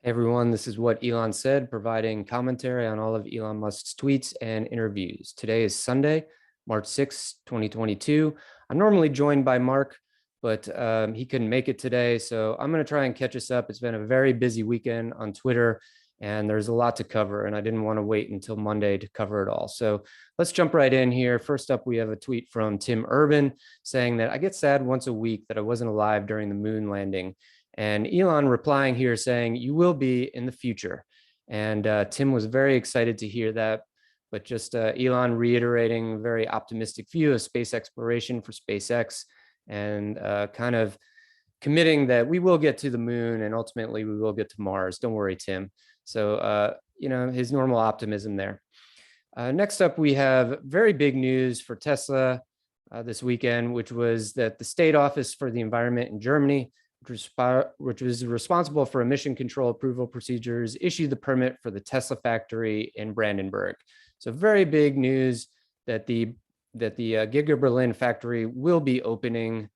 Everyone, this is What Elon Said, providing commentary on all of Elon Musk's tweets and interviews. Today is Sunday, March 6, 2022. I'm normally joined by Mark, but he couldn't make it today, so I'm going to try and catch us up. It's been a very busy weekend on Twitter, and there's a lot to cover, and I didn't want to wait until Monday to cover it all. So let's jump right in here. First up, we have a tweet from Tim Urban saying that I get sad once a week that I wasn't alive during the moon landing. And Elon replying here saying, you will be in the future. And Tim was very excited to hear that, but just Elon reiterating a very optimistic view of space exploration for SpaceX and kind of committing that we will get to the moon and ultimately we will get to Mars. Don't worry, Tim. So, his normal optimism there. Next up, we have very big news for Tesla this weekend, which was that the State Office for the Environment in Germany, which was responsible for emission control approval procedures, issued the permit for the Tesla factory in Brandenburg. So very big news that the Giga Berlin factory will be opening.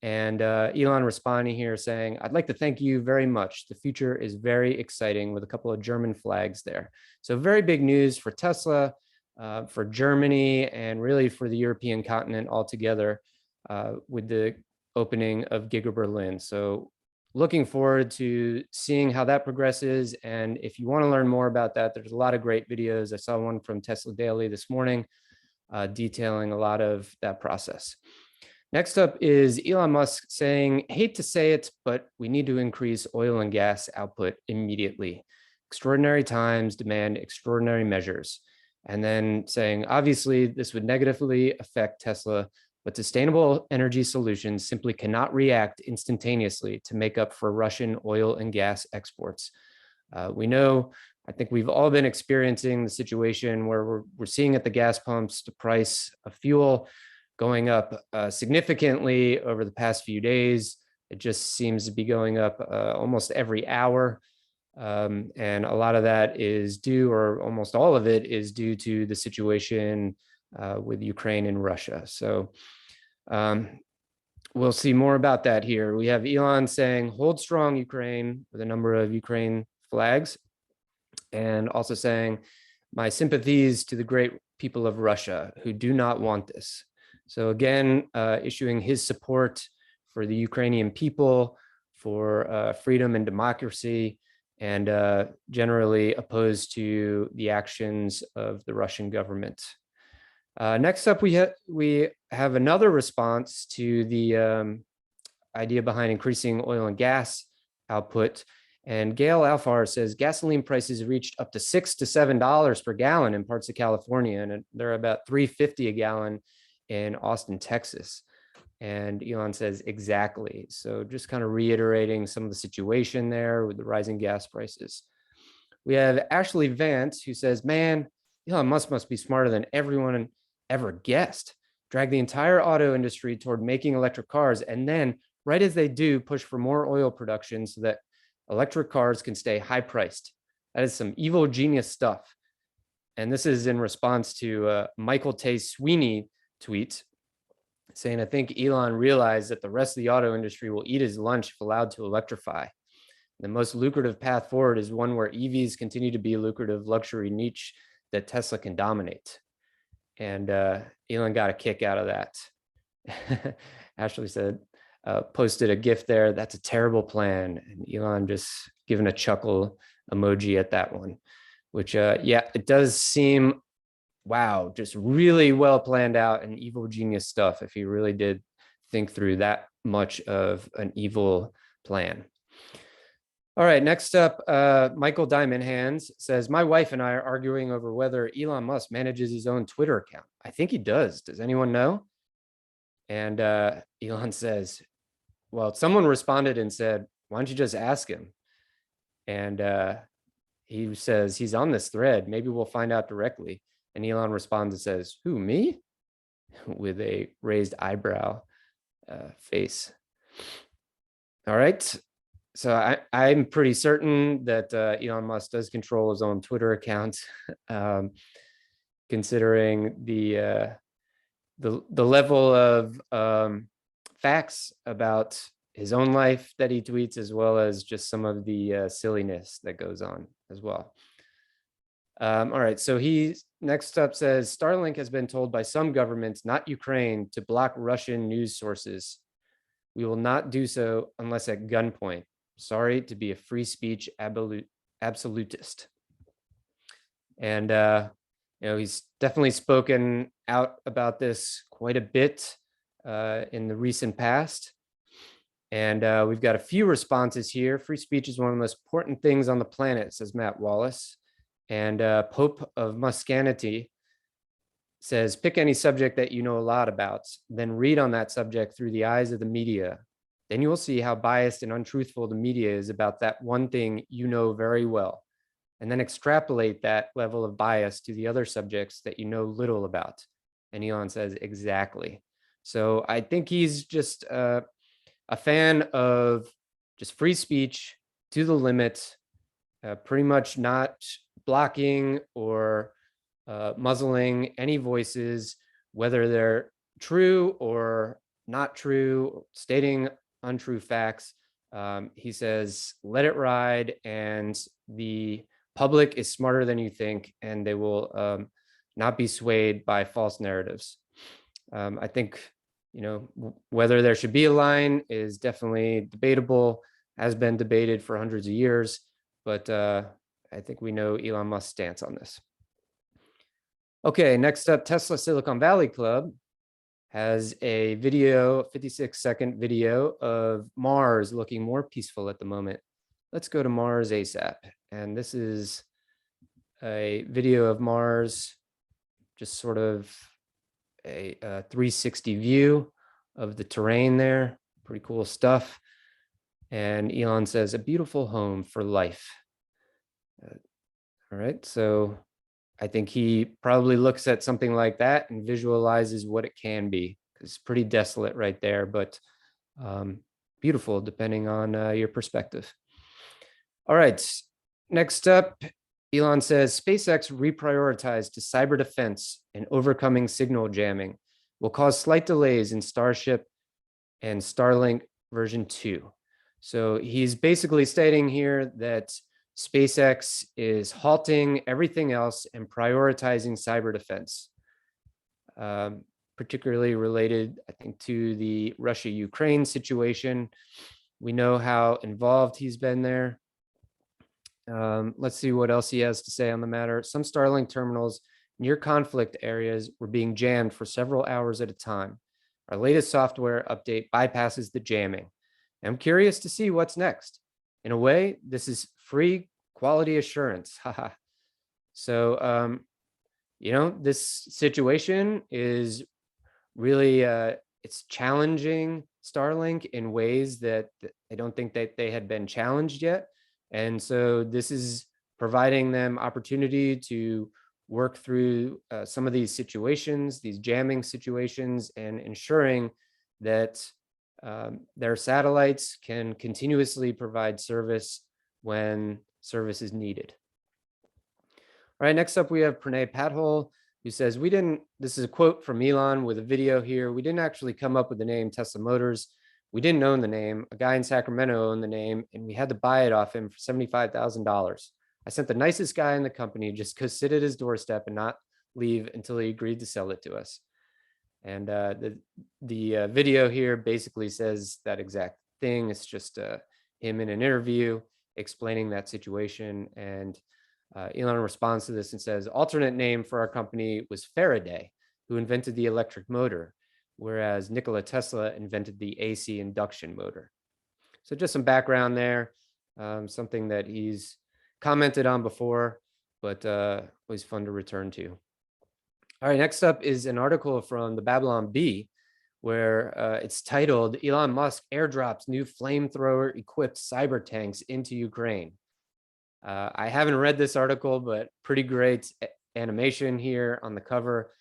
And Elon responding here saying, I'd like to thank you very much. The future is very exciting, with a couple of German flags there. So very big news for Tesla, for Germany, and really for the European continent altogether with the opening of Giga Berlin. So looking forward to seeing how that progresses. And if you want to learn more about that, there's a lot of great videos. I saw one from Tesla Daily this morning detailing a lot of that process. Next up is Elon Musk saying, hate to say it, but we need to increase oil and gas output immediately. Extraordinary times demand extraordinary measures. And then saying, obviously, this would negatively affect Tesla, but sustainable energy solutions simply cannot react instantaneously to make up for Russian oil and gas exports. We know, I think we've all been experiencing the situation where we're seeing at the gas pumps the price of fuel going up significantly over the past few days. It just seems to be going up almost every hour. And a lot of that is due, or almost all of it is due to the situation with Ukraine and Russia. So we'll see more about that here. We have Elon saying, hold strong, Ukraine, with a number of Ukraine flags, and also saying, my sympathies to the great people of Russia who do not want this. So again, issuing his support for the Ukrainian people, for freedom and democracy, and generally opposed to the actions of the Russian government. Next up, we have another response to the idea behind increasing oil and gas output. And Gail Alfar says gasoline prices reached up to $6 to $7 per gallon in parts of California, and they're about $3.50 a gallon in Austin, Texas. And Elon says, exactly. So just kind of reiterating some of the situation there with the rising gas prices. We have Ashley Vance, who says, man, Elon Musk must be smarter than everyone ever guessed. Drag the entire auto industry toward making electric cars, and then, right as they do, push for more oil production so that electric cars can stay high priced. That is some evil genius stuff. And this is in response to Michael Tay Sweeney tweet saying, I think Elon realized that the rest of the auto industry will eat his lunch if allowed to electrify. The most lucrative path forward is one where EVs continue to be a lucrative luxury niche that Tesla can dominate. And Elon got a kick out of that. Ashley said, posted a GIF there, that's a terrible plan. And Elon just giving a chuckle emoji at that one, which, yeah, it does seem, wow, just really well planned out and evil genius stuff if he really did think through that much of an evil plan. All right, next up, Michael Diamond Hands says, my wife and I are arguing over whether Elon Musk manages his own Twitter account. I think he does. Does anyone know? And Elon says, well, someone responded and said, why don't you just ask him? And he says, he's on this thread. Maybe we'll find out directly. And Elon responds and says, who, me? With a raised eyebrow face. All right. So I'm pretty certain that Elon Musk does control his own Twitter account. considering the level of facts about his own life that he tweets, as well as just some of the silliness that goes on as well. All right, so he next up says, Starlink has been told by some governments, not Ukraine, to block Russian news sources. We will not do so unless at gunpoint. Sorry to be a free speech absolutist. And he's definitely spoken out about this quite a bit in the recent past. And we've got a few responses here. Free speech is one of the most important things on the planet, says Matt Wallace. And Pope of Muscanity says, pick any subject that you know a lot about, then read on that subject through the eyes of the media. Then you will see how biased and untruthful the media is about that one thing you know very well. And then extrapolate that level of bias to the other subjects that you know little about. And Elon says, exactly. So I think he's just a fan of just free speech to the limit, pretty much not blocking or muzzling any voices, whether they're true or not true, stating untrue facts. He says, let it ride, and the public is smarter than you think, and they will not be swayed by false narratives. I think, whether there should be a line is definitely debatable, has been debated for hundreds of years, but I think we know Elon Musk's stance on this. Okay, next up, Tesla Silicon Valley Club has a video, 56-second video of Mars looking more peaceful at the moment. Let's go to Mars ASAP. And this is a video of Mars, just sort of a 360 view of the terrain there. Pretty cool stuff. And Elon says, a beautiful home for life. All right, so I think he probably looks at something like that and visualizes what it can be. It's pretty desolate right there, but beautiful depending on your perspective. All right, next up, Elon says SpaceX reprioritized to cyber defense and overcoming signal jamming will cause slight delays in Starship and Starlink version 2. So he's basically stating here that SpaceX is halting everything else and prioritizing cyber defense, particularly related, I think, to the Russia-Ukraine situation. We know how involved he's been there. Let's see what else he has to say on the matter. Some Starlink terminals near conflict areas were being jammed for several hours at a time. Our latest software update bypasses the jamming. I'm curious to see what's next. In a way, this is free quality assurance. So, this situation is really, it's challenging Starlink in ways that I don't think that they had been challenged yet. And so this is providing them opportunity to work through some of these situations, these jamming situations, and ensuring that their satellites can continuously provide service when service is needed. All right, next up we have Pranay Pathole, who says, this is a quote from Elon with a video here. We didn't actually come up with the name Tesla Motors. We didn't own the name. A guy in Sacramento owned the name, and we had to buy it off him for $75,000. I sent the nicest guy in the company just go sit at his doorstep and not leave until he agreed to sell it to us. And the video here basically says that exact thing. It's just him in an interview explaining that situation. And Elon responds to this and says, alternate name for our company was Faraday, who invented the electric motor, whereas Nikola Tesla invented the AC induction motor. So just some background there, something that he's commented on before, but always fun to return to. All right, next up is an article from the Babylon Bee, where it's titled, Elon Musk airdrops new flamethrower-equipped cyber tanks into Ukraine. I haven't read this article, but pretty great animation here on the cover.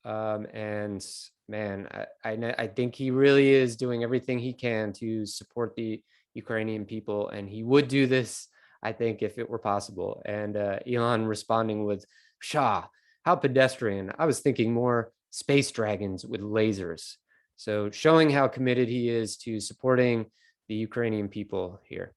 And man, I think he really is doing everything he can to support the Ukrainian people, and he would do this, I think, if it were possible. And Elon responding with, Pshaw, How pedestrian. I was thinking more space dragons with lasers. So showing how committed he is to supporting the Ukrainian people here.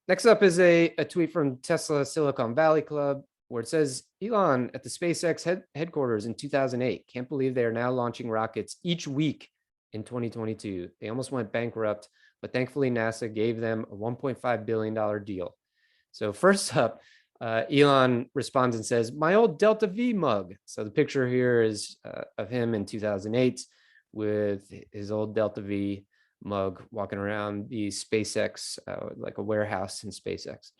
Next up is a tweet from Tesla Silicon Valley Club, where it says, Elon at the SpaceX headquarters in 2008. Can't believe they are now launching rockets each week in 2022. They almost went bankrupt, but thankfully NASA gave them a $1.5 billion deal. So first up, Elon responds and says, my old Delta V mug. So the picture here is of him in 2008 with his old Delta V mug walking around the SpaceX, like a warehouse in SpaceX.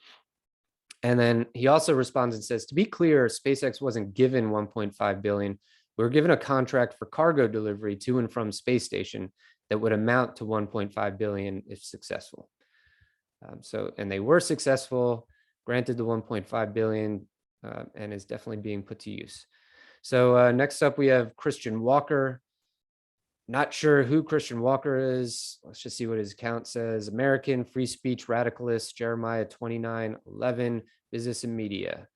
And then he also responds and says, to be clear, SpaceX wasn't given 1.5 billion. We were given a contract for cargo delivery to and from space station that would amount to 1.5 billion if successful. And they were successful, granted the 1.5 billion, and is definitely being put to use. So next up, we have Christian Walker. Not sure who Christian Walker is. Let's just see what his account says. American free speech radicalist, Jeremiah 29:11, business and media.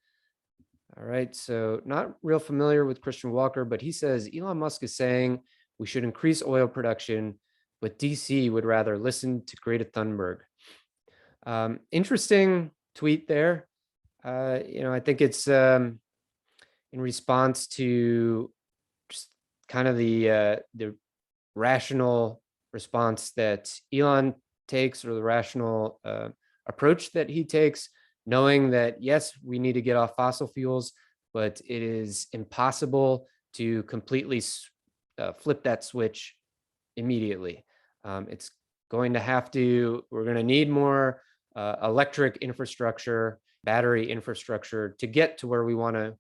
All right, so not real familiar with Christian Walker, but he says Elon Musk is saying we should increase oil production, but DC would rather listen to Greta Thunberg. Interesting tweet there. I think it's in response to just kind of the rational response that Elon takes, or the rational approach that he takes, knowing that, yes, we need to get off fossil fuels, but it is impossible to completely flip that switch immediately. It's going to have to, we're going to need more electric infrastructure, battery infrastructure to get to where we want to,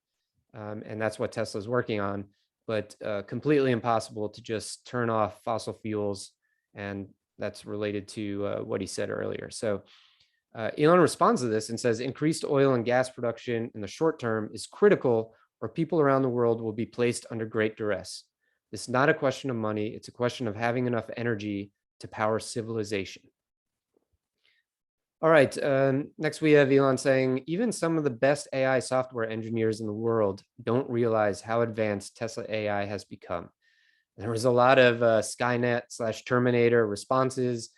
and that's what Tesla's working on. But completely impossible to just turn off fossil fuels. And that's related to what he said earlier. So Elon responds to this and says, increased oil and gas production in the short term is critical, or people around the world will be placed under great duress. This is not a question of money. It's a question of having enough energy to power civilization. All right, next we have Elon saying, even some of the best AI software engineers in the world don't realize how advanced Tesla AI has become. There was a lot of Skynet/Terminator responses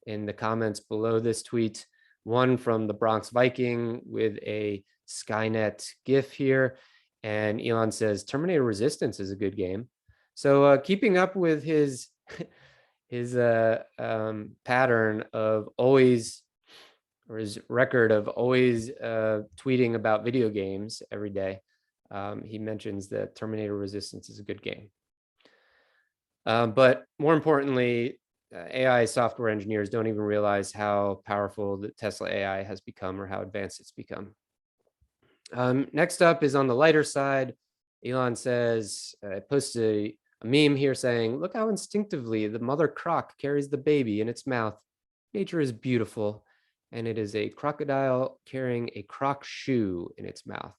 in the comments below this tweet. One from the Bronx Viking with a Skynet GIF here. And Elon says, Terminator Resistance is a good game. So keeping up with his pattern of always, or his record of always tweeting about video games every day, he mentions that Terminator Resistance is a good game. But more importantly, AI software engineers don't even realize how powerful the Tesla AI has become, or how advanced it's become. Next up is on the lighter side. Elon says, posted a meme here saying, look how instinctively the mother croc carries the baby in its mouth. Nature is beautiful. And it is a crocodile carrying a croc shoe in its mouth.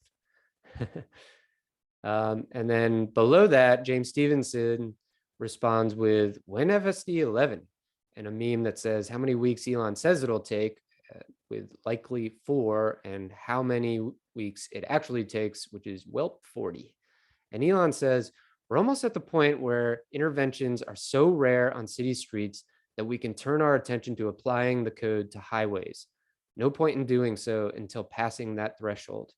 And then below that, James Stevenson responds with, when FSD 11? And a meme that says how many weeks Elon says it'll take, with likely 4, and how many weeks it actually takes, which is, well, 40. And Elon says, we're almost at the point where interventions are so rare on city streets that we can turn our attention to applying the code to highways. No point in doing so until passing that threshold.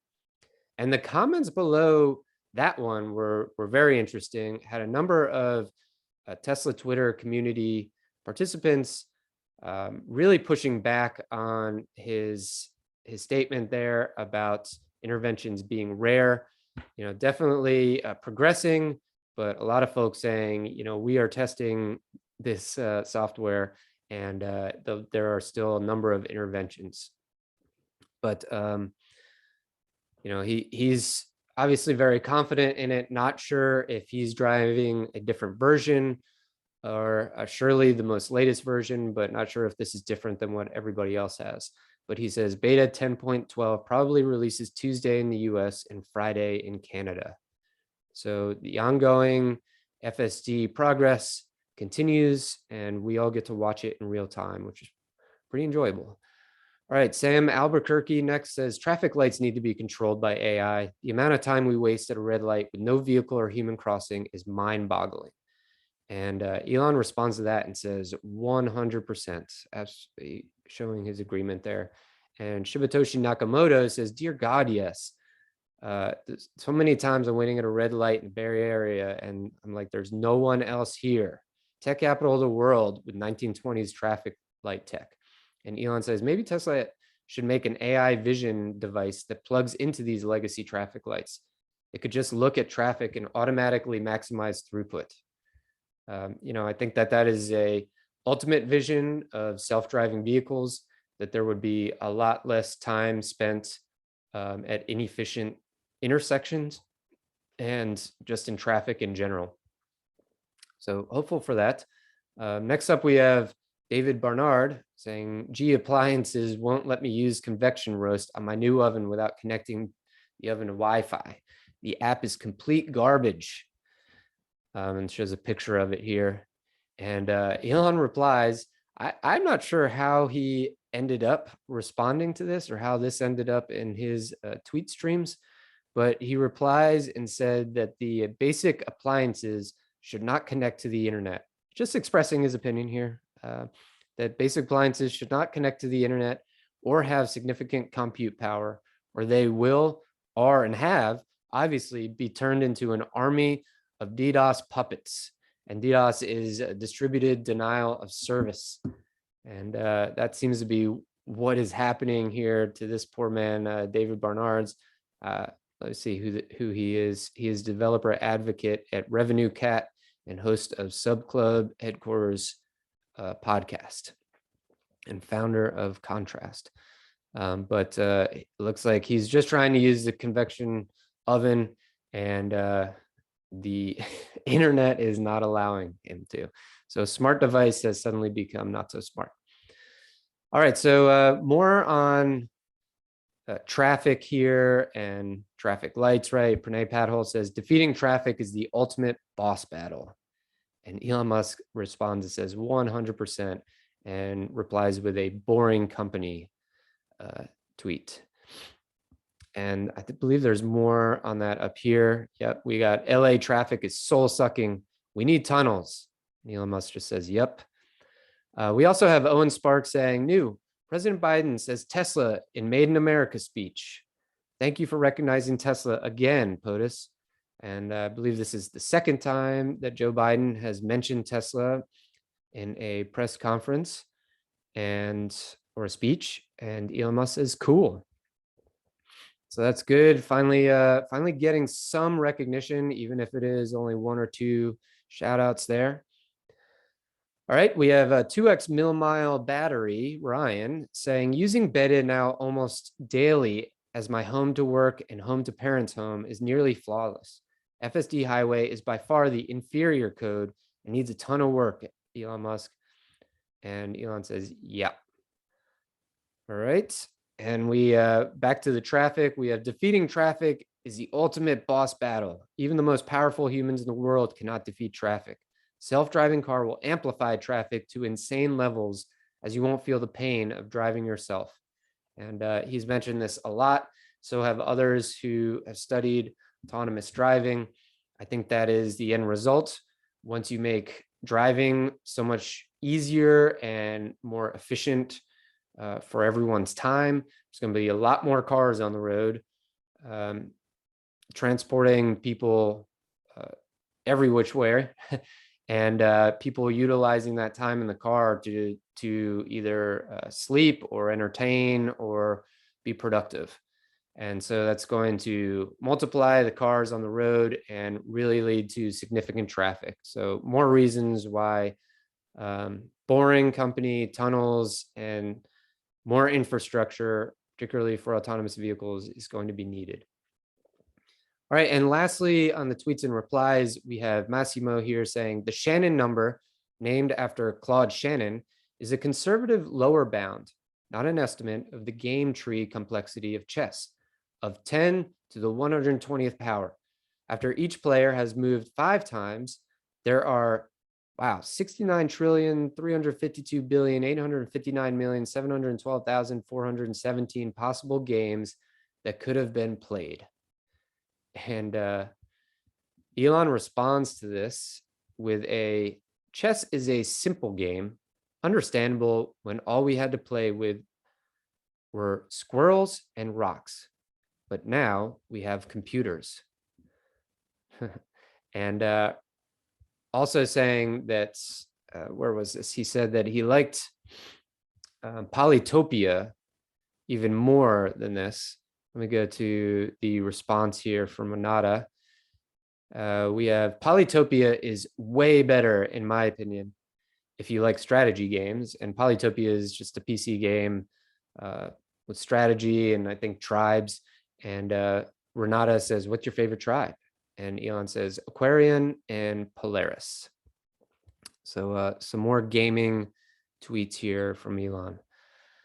And the comments below that one were very interesting. Had a number of Tesla Twitter community participants really pushing back on his statement there about interventions being rare. Definitely progressing, but a lot of folks saying, we are testing this software, and there are still a number of interventions. But he's obviously very confident in it. Not sure if he's driving a different version, or surely the most latest version, but not sure if this is different than what everybody else has. But he says beta 10.12 probably releases Tuesday in the US and Friday in Canada. So the ongoing FSD progress continues, and we all get to watch it in real time, which is pretty enjoyable. All right, Sam Albuquerque next says traffic lights need to be controlled by AI. The amount of time we waste at a red light with no vehicle or human crossing is mind-boggling. And Elon responds to that and says 100%, absolutely showing his agreement there. And Shibatoshi Nakamoto says, "Dear God, yes. So many times I'm waiting at a red light in the Bay Area, and I'm like, there's no one else here. Tech capital of the world with 1920s traffic light tech." And Elon says, maybe Tesla should make an AI vision device that plugs into these legacy traffic lights. It could just look at traffic and automatically maximize throughput. I think that is a ultimate vision of self-driving vehicles, that there would be a lot less time spent at inefficient intersections and just in traffic in general. So hopeful for that. Next up, we have David Barnard saying, "G appliances won't let me use convection roast on my new oven without connecting the oven to Wi-Fi. The app is complete garbage." And shows a picture of it here. And Elon replies, I'm not sure how he ended up responding to this or how this ended up in his tweet streams, but he replies and said that the basic appliances should not connect to the internet. Just expressing his opinion here, that basic appliances should not connect to the internet or have significant compute power, or they will, are, and have obviously be turned into an army of DDoS puppets. And DDoS is a distributed denial of service. And that seems to be what is happening here to this poor man, David Barnard's. Let's see who he is. He is developer advocate at Revenue Cat and host of Subclub Headquarters podcast and founder of Contrast. But it looks like he's just trying to use the convection oven, and the internet is not allowing him to. So smart device has suddenly become not so smart. All right, so more on traffic here and traffic lights, right? Pranay Padhol says, defeating traffic is the ultimate boss battle. And Elon Musk responds and says 100%, and replies with a boring company tweet. And I believe there's more on that up here. Yep, we got LA traffic is soul sucking. We need tunnels. Elon Musk just says, yep. We also have Owen Sparks saying, new, President Biden says Tesla in Made in America speech. Thank you for recognizing Tesla again, POTUS. And I believe this is the second time that Joe Biden has mentioned Tesla in a press conference or a speech. And Elon Musk says, cool. So that's good. Finally getting some recognition, even if it is only one or two shout outs there. All right, we have a 2x mile battery, Ryan, saying using Beta now almost daily as my home to work and home to parents' home is nearly flawless. FSD Highway is by far the inferior code and needs a ton of work, Elon Musk. And Elon says, yeah. All right. And we back to the traffic. We have defeating traffic is the ultimate boss battle. Even the most powerful humans in the world cannot defeat traffic. Self-driving car will amplify traffic to insane levels as you won't feel the pain of driving yourself. And he's mentioned this a lot. So have others who have studied autonomous driving. I think that is the end result. Once you make driving so much easier and more efficient for everyone's time, there's going to be a lot more cars on the road, transporting people every which way, and people utilizing that time in the car to either sleep or entertain or be productive. And so that's going to multiply the cars on the road and really lead to significant traffic. So more reasons why boring company, tunnels, and more infrastructure, particularly for autonomous vehicles, is going to be needed. All right, and lastly, on the tweets and replies, we have Massimo here saying the Shannon number, named after Claude Shannon, is a conservative lower bound, not an estimate of the game tree complexity of chess, of 10 to the 120th power. After each player has moved 5 times, there are Wow, 69,352,859,712,417 possible games that could have been played. And Elon responds to this with a chess is a simple game, understandable when all we had to play with were squirrels and rocks. But now we have computers. And also saying that, where was this? He said that he liked Polytopia even more than this. Let me go to the response here from Renata. We have Polytopia is way better, in my opinion, if you like strategy games. And Polytopia is just a PC game with strategy and I think tribes. And Renata says, what's your favorite tribe? And Elon says, Aquarian and Polaris. So some more gaming tweets here from Elon.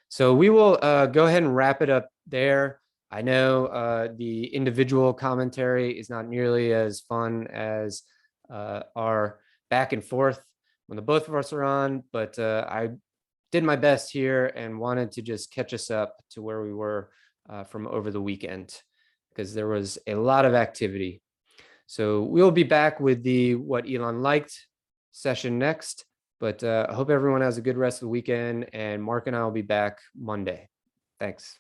So we will go ahead and wrap it up there. I know the individual commentary is not nearly as fun as our back and forth when the both of us are on, but I did my best here and wanted to just catch us up to where we were from over the weekend, because there was a lot of activity. So we'll be back with the What Elon Liked session next, but I hope everyone has a good rest of the weekend, and Mark and I will be back Monday. Thanks.